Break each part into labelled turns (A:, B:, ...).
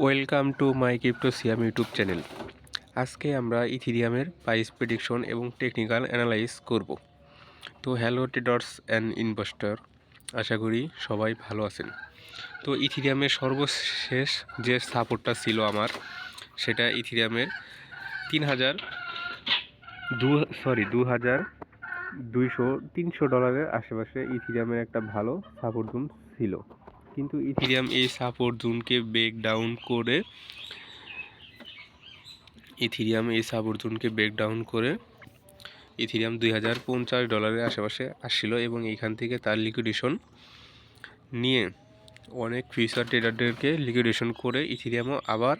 A: Welcome to my crypto Siam YouTube channel. আজকে আমরা ইথিরিয়ামের price prediction এবং টেকনিক্যাল অ্যানালাইজ করব। তো হ্যালো ট্রেডার্স অ্যান্ড ইনভেস্টর, আশা করি সবাই ভালো আছেন। তো ইথিরিয়ামের সর্বশেষ যে সাপোর্টটা ছিল আমার, সেটা ইথিরিয়ামের 3,200 আশেপাশে ইথিরিয়ামের একটা ভালো সাপোর্ট জোন ছিল। কিন্তু ইথিরিয়াম এই সাপোর্ট জোনকে ব্রেক ডাউন করে ইথিরিয়াম $2,050 আশেপাশে আসছিল এবং এইখান থেকে তার লিকুইডেশন নিয়ে অনেক ফিউচার ট্রেডারদেরকে লিকুইডেশন করে ইথিরিয়ামও আবার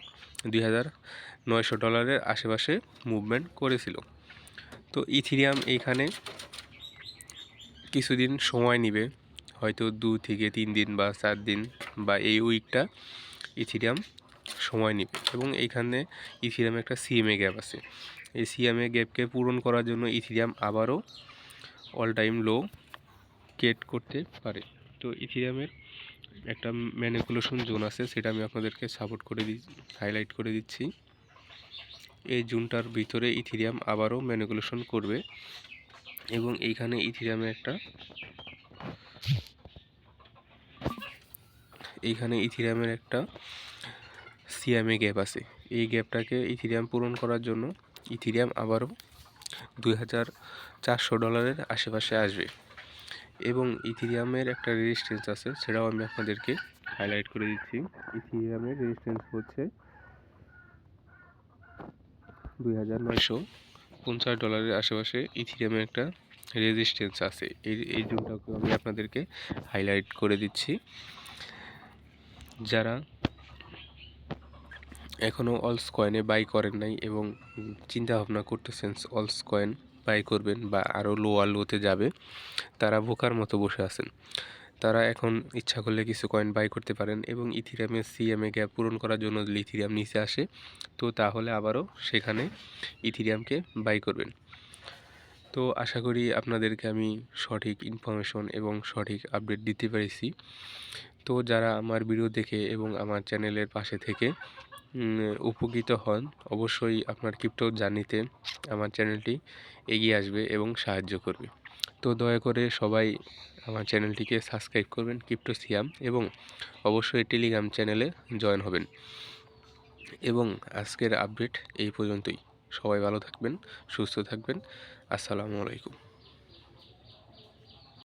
A: $2,900 আশেপাশে মুভমেন্ট করেছিল। তো ইথিরিয়াম এইখানে কিছুদিন সময় নেবে, হয়তো 2 থেকে 3 দিন বা 4 দিন বা এই উইকটা ইথিরিয়াম সময় নেবে এবং এইখানে ইথিরিয়ামে একটা সিএমএ গ্যাপ আছে। এই সিএমএ গ্যাপকে পূরণ করার জন্য ইথিরিয়াম আবারও অল টাইম লো ক্রিয়েট করতে পারে। তো ইথিরিয়ামের একটা ম্যানিপুলেশন জোন আছে, সেটা আমি আপনাদেরকে হাইলাইট করে দিচ্ছি। এই জোনটার ভিতরে ইথিরিয়াম আবারও ম্যানিপুলেশন করবে এবং এইখানে ইথিরিয়ামের একটা সিএমএ গ্যাপ আছে। এই গ্যাপটাকে ইথিরিয়াম পূরণ করার জন্য ইথিরিয়াম আবারও $2,400 আশেপাশে আসবে এবং ইথিরিয়ামের একটা রেজিস্ট্যান্স আছে, সেটাও আমি আপনাদেরকে হাইলাইট করে দিচ্ছি। ইথিরিয়ামের রেজিস্ট্যান্স হচ্ছে $2,950 আশেপাশে ইথিরিয়ামের একটা রেজিস্ট্যান্স আছে। এই জোনটাকে আমি আপনাদেরকে হাইলাইট করে দিচ্ছি। যারা এখনও অলস কয়েনে বাই করেন নাই এবং চিন্তা ভাবনা করতেছেন অলস কয়েন বাই করবেন বা আরও লোতে যাবে, তারা বোকার মতো বসে আছেন। তারা এখন ইচ্ছা করলে কিছু কয়েন বাই করতে পারেন এবং ইথিরিয়ামের সিএমএ গ্যাপ পূরণ করার জন্য যদি ইথিরিয়াম নিচে আসে, তো তাহলে আবারও সেখানে ইথিরিয়ামকে বাই করবেন। তো আশা করি আপনাদেরকে আমি সঠিক ইনফরমেশন এবং সঠিক আপডেট দিতে পেরেছি। তো যারা আমার ভিডিও দেখে এবং আমার চ্যানেলের পাশে থেকে উপকৃত হন, অবশ্যই আপনার ক্রিপ্টো জার্নিতে আমার চ্যানেলটি এগিয়ে আসবে এবং সাহায্য করবে। তো দয়া করে সবাই আমার চ্যানেলটিকে সাবস্ক্রাইব করবেন ক্রিপ্টো সিয়াম এবং অবশ্যই টেলিগ্রাম চ্যানেলে জয়েন হবেন। এবং আজকের আপডেট এই পর্যন্তই। সবাই ভালো থাকবেন, সুস্থ থাকবেন। আসসালামু আলাইকুম।